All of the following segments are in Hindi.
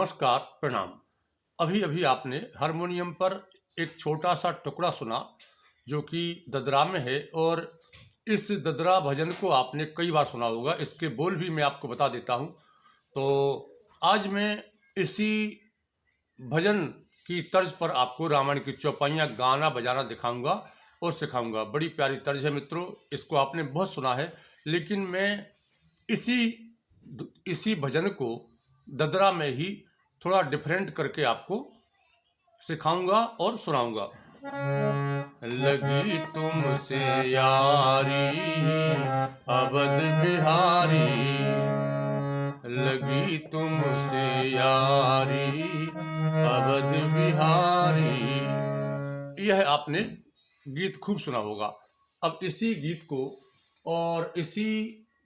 नमस्कार, प्रणाम। अभी अभी आपने हारमोनियम पर एक छोटा सा टुकड़ा सुना जो कि ददरा में है, और इस ददरा भजन को आपने कई बार सुना होगा। इसके बोल भी मैं आपको बता देता हूँ। तो आज मैं इसी भजन की तर्ज पर आपको रामायण की चौपाइयाँ गाना बजाना दिखाऊंगा और सिखाऊंगा। बड़ी प्यारी तर्ज है मित्रों, इसको आपने बहुत सुना है, लेकिन मैं इसी इसी भजन को ददरा में ही थोड़ा डिफरेंट करके आपको सिखाऊंगा और सुनाऊंगा। लगी तुमसे यारी अवध बिहारी, लगी तुमसे यारी अवध बिहारी। यह आपने गीत खूब सुना होगा। अब इसी गीत को और इसी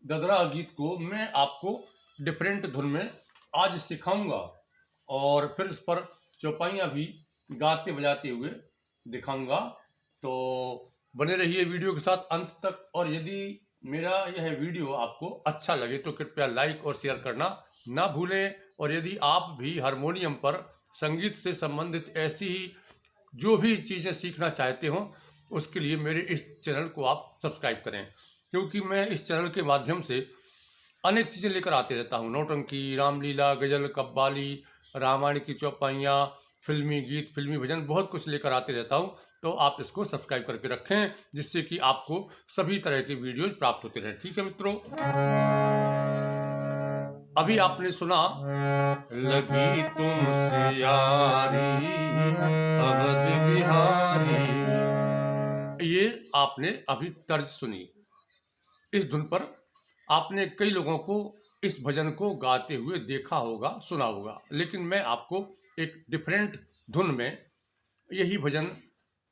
ददरा गीत को मैं आपको डिफरेंट धुन में आज सिखाऊंगा, और फिर इस पर चौपाइयाँ भी गाते बजाते हुए दिखाऊंगा। तो बने रहिए वीडियो के साथ अंत तक। और यदि मेरा यह वीडियो आपको अच्छा लगे तो कृपया लाइक और शेयर करना ना भूलें। और यदि आप भी हारमोनियम पर संगीत से संबंधित ऐसी ही जो भी चीज़ें सीखना चाहते हो, उसके लिए मेरे इस चैनल को आप सब्सक्राइब करें, क्योंकि मैं इस चैनल के माध्यम से अनेक चीज़ें लेकर आते रहता हूँ। नौटंकी, रामलीला, गज़ल, कव्वाली, रामायण की चौपाइयाँ, फिल्मी गीत, फिल्मी भजन, बहुत कुछ लेकर आते रहता हूँ। तो आप इसको सब्सक्राइब करके रखें, जिससे कि आपको सभी तरह के वीडियोज प्राप्त होते रहें। ठीक है मित्रों, अभी आपने सुना लगी तुमसे यारी अवध बिहारी, ये आपने अभी तर्ज सुनी। इस धुन पर आपने कई लोगों को इस भजन को गाते हुए देखा होगा, सुना होगा, लेकिन मैं आपको एक डिफरेंट धुन में यही भजन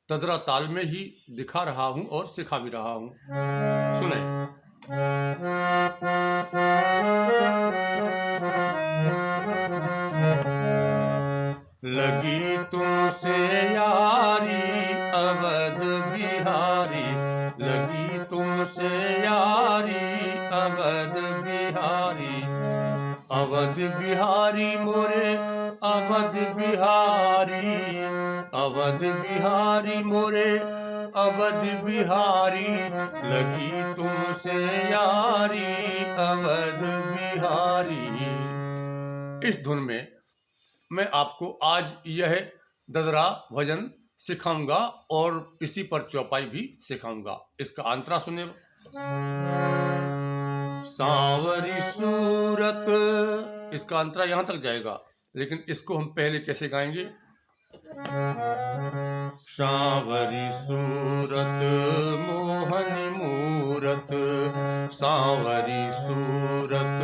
ददरा ताल में ही दिखा रहा हूं और सिखा भी रहा हूं। सुने। लगी तुमसे यारी अवध बिहारी, लगी तुमसे यारी अवध बिहारी, अवध बिहारी मोरे अवध बिहारी, अवध बिहारी मोरे अवध बिहारी, लगी तुमसे यारी अवध बिहारी। इस धुन में मैं आपको आज यह ददरा भजन सिखाऊंगा और इसी पर चौपाई भी सिखाऊंगा। इसका अंतरा सुने। सांवरी सूरत, इसका अंतरा यहां तक जाएगा, लेकिन इसको हम पहले कैसे गाएंगे। सांवरी सूरत मोहनी मूरत, सांवरी सूरत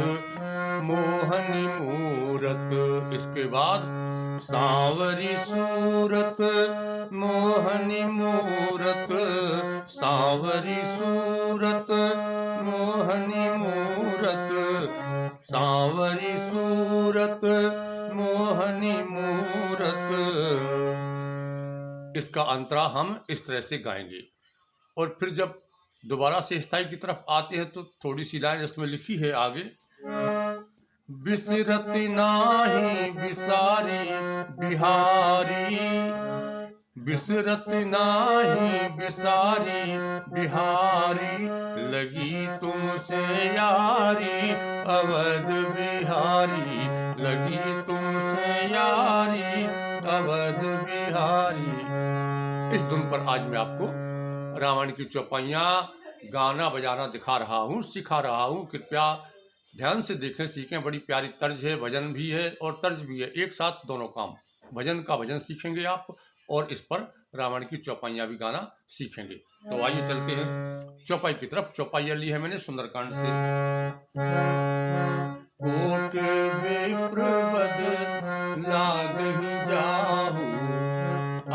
मोहनी मूरत। इसके बाद सांवरी सूरत मोहनी मूरत, सांवरी सूरत मोहनी मूरत, सांवरी सूरत मोहनी मूरत। इसका अंतरा हम इस तरह से गाएंगे, और फिर जब दोबारा से स्थाई की तरफ आते हैं तो थोड़ी सी लाइन इसमें लिखी है आगे। बिसरती नाही बिसारी बिहारी, बिसरती नाही बिसारी बिहारी, लगी तुमसे यारी अवध बिहारी, लगी तुमसे यारी अवध बिहारी। इस धुन पर आज मैं आपको रामायण की चौपाइयाँ गाना बजाना दिखा रहा हूँ, सिखा रहा हूँ। कृपया ध्यान से देखें, सीखें। बड़ी प्यारी तर्ज है, भजन भी है और तर्ज भी है, एक साथ दोनों काम। भजन का भजन सीखेंगे आप, और इस पर रामायण की चौपाइयाँ भी गाना सीखेंगे। तो आइए चलते हैं चौपाई की तरफ। चौपाइयाँ ली है मैंने सुंदरकांड से। कोट विप्रवद लागहि जाहु,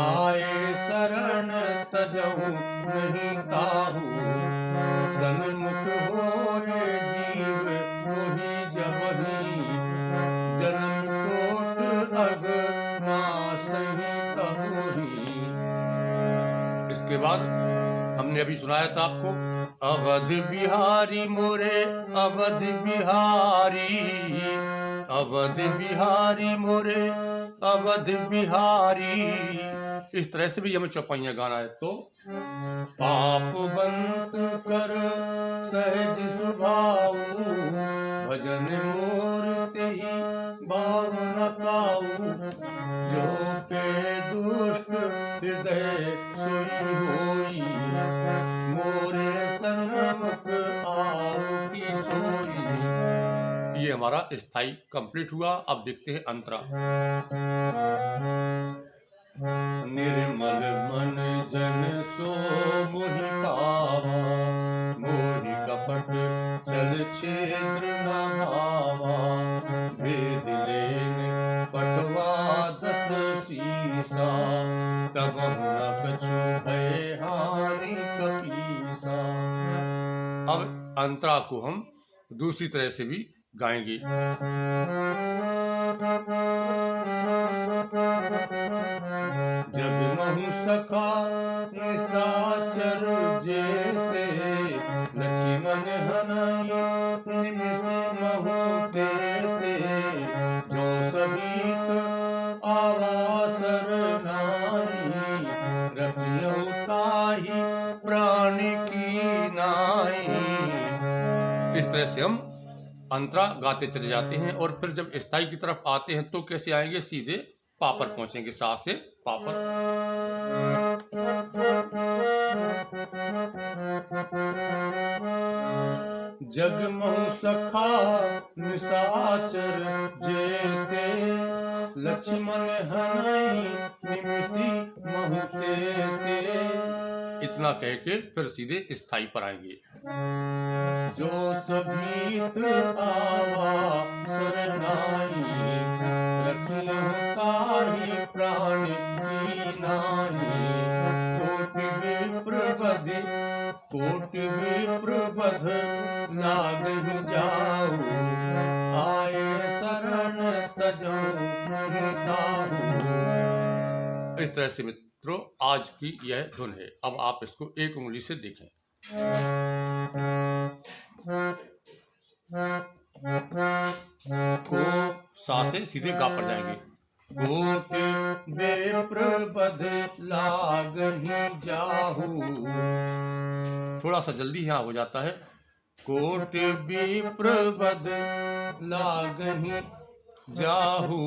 आए शरण तजहु नहीं ताहु, सन्मुख होए जीव मोहि जबहि, जन्म कोट अग नासहि तबहि। इसके बाद हमने अभी सुनाया था आपको, अवध बिहारी मोरे अवध बिहारी, अवध बिहारी मोरे अवध बिहारी। इस तरह से भी हमें चौपाइयाँ गाना है। तो पाप बंत कर सहज स्वभाव, भजन मोर तेहि भाव न पाऊ। जो पे दुष्ट हृदय सोई होई, मोरे सन्मुख आव की सोई। ये हमारा स्थाई कंप्लीट हुआ। अब देखते हैं अंतरा। निर्मल मन जन सो मोहि पावा, मोहि कपट छल छेद्र न भावा। भेद लेन पटवा दस सीसा, तब न कछु भय हानि कपीसा। अब अंतरा को हम दूसरी तरह से भी गाएंगे। जब महु सखा निशाचर जेते, लक्ष्मण हनाई निमिष महु तेते। जो समीत आवासर नाई, रखियौ ताहि प्राण की नाई। इस तरह से हम अंतरा गाते चले जाते हैं। और फिर जब स्थाई की तरफ आते हैं तो कैसे आएंगे, सीधे पापर पहुंचेंगे, सा से पापर। जगमहु सखा निशाचर जेते, लक्ष्मण हनई निमिषि महु तेते। इतना कह के फिर सीधे स्थाई पर आएंगे। जो सभीत आवा सरनाई, रखियौ ताहि प्राण की नाई। कोटि विप्र बध लागहि जाऊ, आए शरण तजौ नहीं ताऊ। इस तरह से मित्रों आज की यह धुन है। अब आप इसको एक उंगली से देखें। को सा से सीधे गा पर जाएंगे। कोटि विप्र बध लागहि जाहू, थोड़ा सा जल्दी यहाँ हो जाता है। कोटि विप्र बध लागहि जाहू,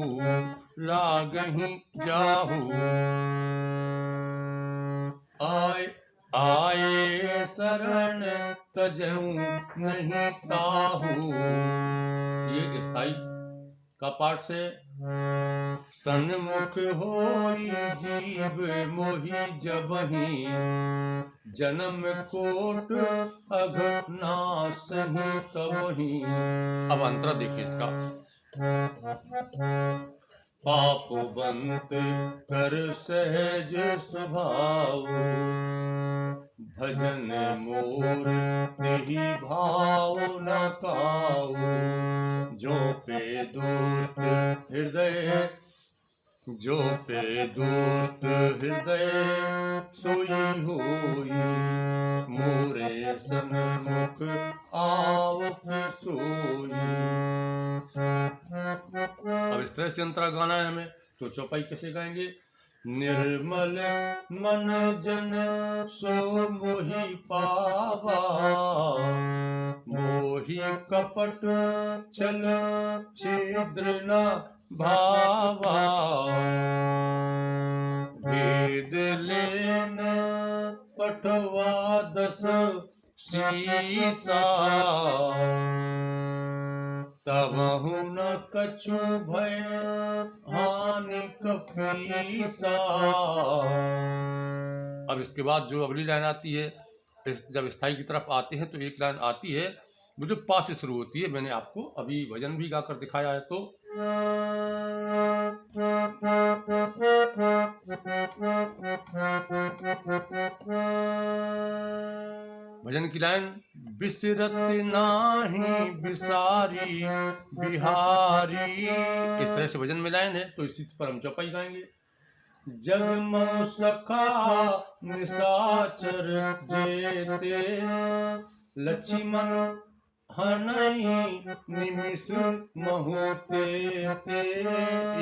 लागहि जाहू। आए शरण तजहु नहीं ताहू। ये स्थाई का पाठ से। सन्मुख होई जीव मोहि जबहि, जन्म कोट अघ नासहि तबहि। अब अंतरा देखिए इसका। पाप बंत कर सहज स्वभाव, भजन मोर तेहि भाव न काऊ। जो पे दुष्ट हृदय, जो पे दुष्ट हृदय सोई होई, मोरे सन्मुख आव की सोई। अब इस तरह से अंतरा गाना है हमें। तो चौपाई कैसे गाएंगे। निर्मल मन जन सो मोहि पावा, मोहि कपट छल छिद्र न भावा। वेद लेन पठवा दस सीसा, तबहु न कछु भय हानि कपीसा। अब इसके बाद जो अगली लाइन आती है, जब स्थाई की तरफ आते हैं तो एक लाइन आती है वो जो पा से शुरू होती है। मैंने आपको अभी भजन भी गाकर दिखाया है। तो भजन की लाइन। बिसरत नाही बिसारी बिहारी। इस तरह से भजन में लाइन है। तो इसी पर हम चौपाई गाएंगे। जगमहु सखा निशाचर जेते, लक्ष्मण हनई निमिष महुते ते।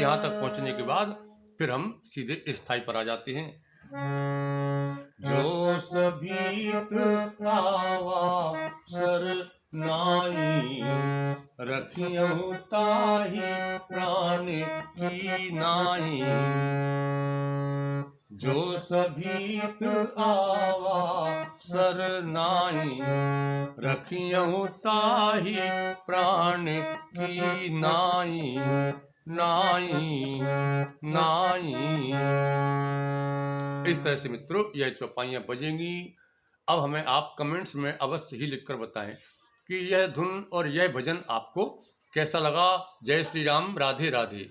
यहाँ तक पहुंचने के बाद फिर हम सीधे स्थाई पर आ जाते हैं। जो सभीत आवा सर नाई, रखियहु ताहि प्राण की नाई। जो सभीत आवा सर नाई, रखियहु ताहि प्राण की नाई। नाई नाई। इस तरह से मित्रों यह चौपाइयाँ बजेंगी। अब हमें आप कमेंट्स में अवश्य ही लिखकर बताएं कि यह धुन और यह भजन आपको कैसा लगा। जय श्री राम, राधे राधे।